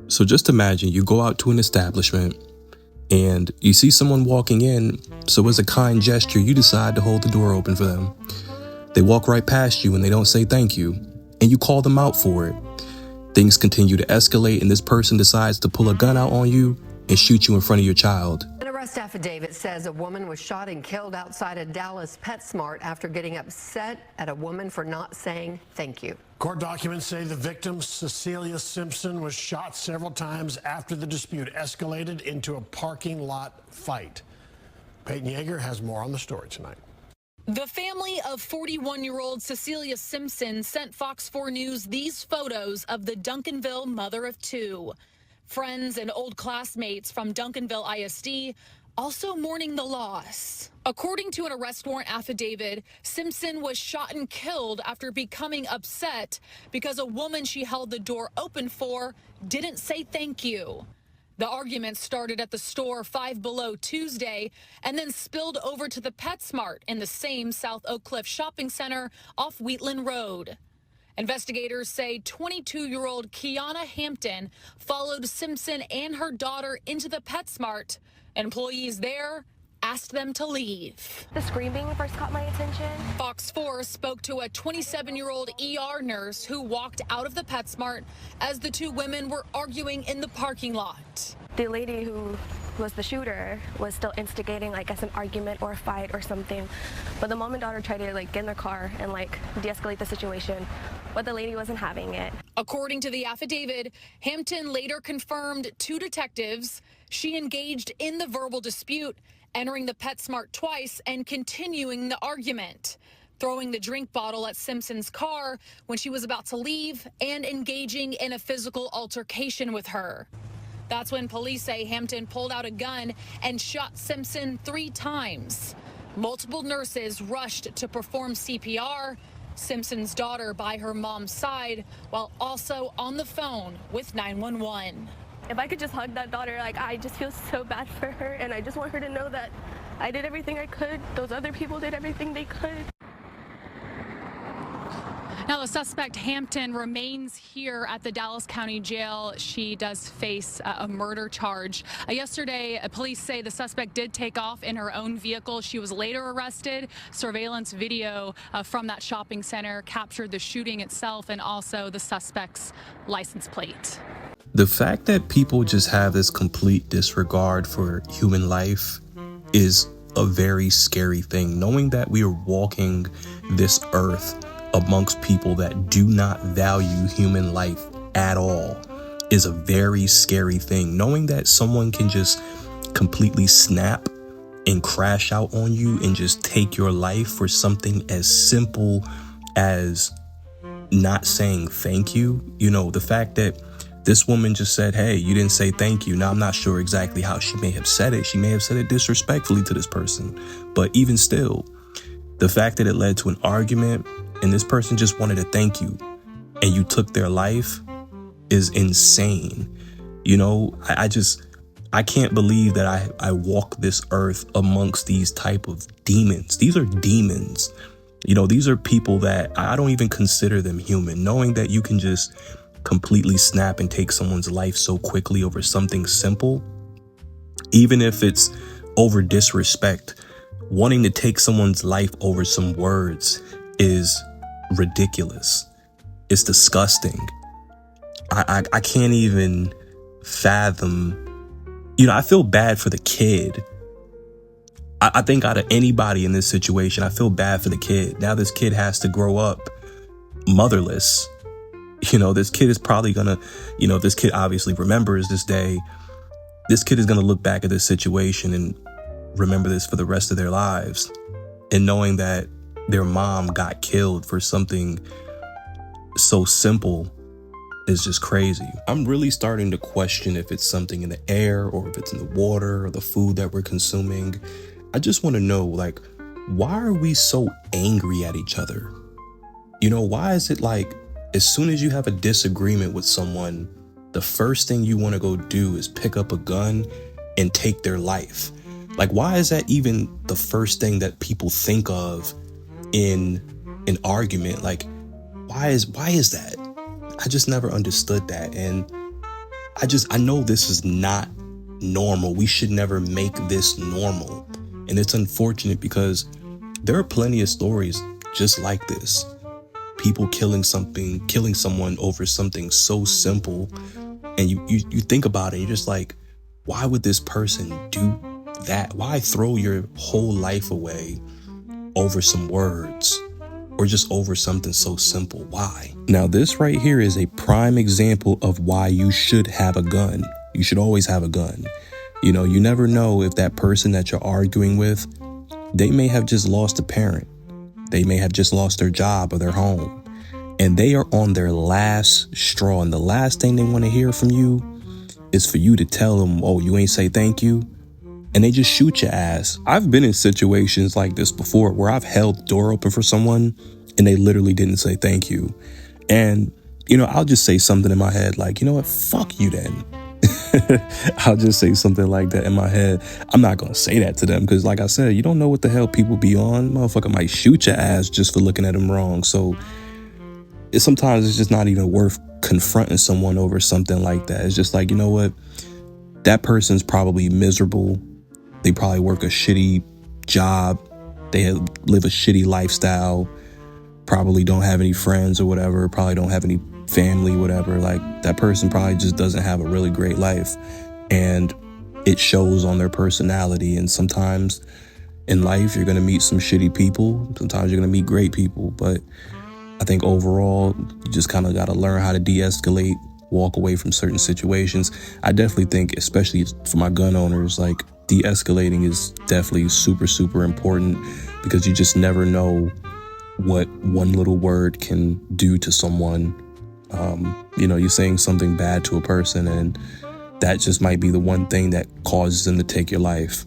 So just imagine you go out to an establishment and you see someone walking in, so as a kind gesture, you decide to hold the door open for them. They walk right past you and they don't say thank you, and you call them out for it. Things continue to escalate and this person decides to pull a gun out on you and shoot you in front of your child. An arrest affidavit says a woman was shot and killed outside a Dallas PetSmart after getting upset at a woman for not saying thank you. Court documents say the victim, Cecilia Simpson, was shot several times after the dispute escalated into a parking lot fight. Peyton Yeager has more on the story tonight. The family of 41-year-old Cecilia Simpson sent Fox 4 News these photos of the Duncanville mother of two. Friends and old classmates from Duncanville ISD also mourning the loss. According to an arrest warrant affidavit, Simpson was shot and killed after becoming upset because a woman she held the door open for didn't say thank you. The argument started at the store Five Below Tuesday and then spilled over to the PetSmart in the same South Oak Cliff shopping center off Wheatland Road. Investigators say 22-year-old Kiana Hampton followed Simpson and her daughter into the PetSmart. Employees there asked them to leave. The screaming first caught my attention. Fox 4 spoke to a 27-year-old ER nurse who walked out of the PetSmart as the two women were arguing in the parking lot. The lady who was the shooter was still instigating, I guess, an argument or a fight or something. But the mom and daughter tried to get in their car and de-escalate the situation, but the lady wasn't having it. According to the affidavit, Hampton later confirmed to detectives she engaged in the verbal dispute, entering the PetSmart twice and continuing the argument, throwing the drink bottle at Simpson's car when she was about to leave and engaging in a physical altercation with her. That's when police say Hampton pulled out a gun and shot Simpson 3 times. Multiple nurses rushed to perform CPR, Simpson's daughter by her mom's side, while also on the phone with 911. If I could just hug that daughter, I just feel so bad for her, and I just want her to know that I did everything I could. Those other people did everything they could. Now, the suspect, Hampton, remains here at the Dallas County Jail. She does face a murder charge. Yesterday, police say the suspect did take off in her own vehicle. She was later arrested. Surveillance video from that shopping center captured the shooting itself and also the suspect's license plate. The fact that people just have this complete disregard for human life is a very scary thing. Knowing that we are walking this earth amongst people that do not value human life at all is a very scary thing. Knowing that someone can just completely snap and crash out on you and just take your life for something as simple as not saying thank you. You know, the fact that this woman just said, hey, you didn't say thank you. Now, I'm not sure exactly how she may have said it. She may have said it disrespectfully to this person. But even still, the fact that it led to an argument and this person just wanted to thank you and you took their life is insane. You know, I can't believe that I walk this earth amongst these type of demons. These are demons. You know, these are people that I don't even consider them human. Knowing that you can just completely snap and take someone's life so quickly over something simple, even if it's over disrespect, wanting to take someone's life over some words is ridiculous. It's disgusting. I can't even fathom. You know, I feel bad for the kid. I think out of anybody in this situation, I feel bad for the kid. Now this kid has to grow up motherless. You know, this kid is probably gonna, you know, this kid obviously remembers this day. This kid is gonna look back at this situation and remember this for the rest of their lives. And knowing that their mom got killed for something so simple is just crazy. I'm really starting to question if it's something in the air or if it's in the water or the food that we're consuming. I just want to know, why are we so angry at each other? You know, why is it as soon as you have a disagreement with someone, the first thing you want to go do is pick up a gun and take their life? Why is that even the first thing that people think of in an argument? Why is that? I just never understood that. And I know this is not normal. We should never make this normal. And it's unfortunate because there are plenty of stories just like this. People killing someone over something so simple. And you think about it, and you're just like, why would this person do that? Why throw your whole life away over some words or just over something so simple? Why? Now, this right here is a prime example of why you should have a gun. You should always have a gun. You know, you never know if that person that you're arguing with, they may have just lost a parent. They may have just lost their job or their home. And they are on their last straw. And the last thing they want to hear from you is for you to tell them, oh, you ain't say thank you. And they just shoot your ass. I've been in situations like this before where I've held the door open for someone and they literally didn't say thank you. And, you know, I'll just say something in my head like, you know what, fuck you then. I'll just say something like that in my head. I'm not going to say that to them because, like I said, you don't know what the hell people be on. Motherfucker might shoot your ass just for looking at them wrong. So sometimes it's just not even worth confronting someone over something like that. It's just like, you know what? That person's probably miserable. They probably work a shitty job. They live a shitty lifestyle. Probably don't have any friends or whatever. Probably don't have any family, whatever. Like, that person probably just doesn't have a really great life. And it shows on their personality. And sometimes in life, you're going to meet some shitty people. Sometimes you're going to meet great people. But I think overall, you just kind of got to learn how to de-escalate, walk away from certain situations. I definitely think, especially for my gun owners, like, de-escalating is definitely super, super important because you just never know what one little word can do to someone. You know, you're saying something bad to a person and that just might be the one thing that causes them to take your life.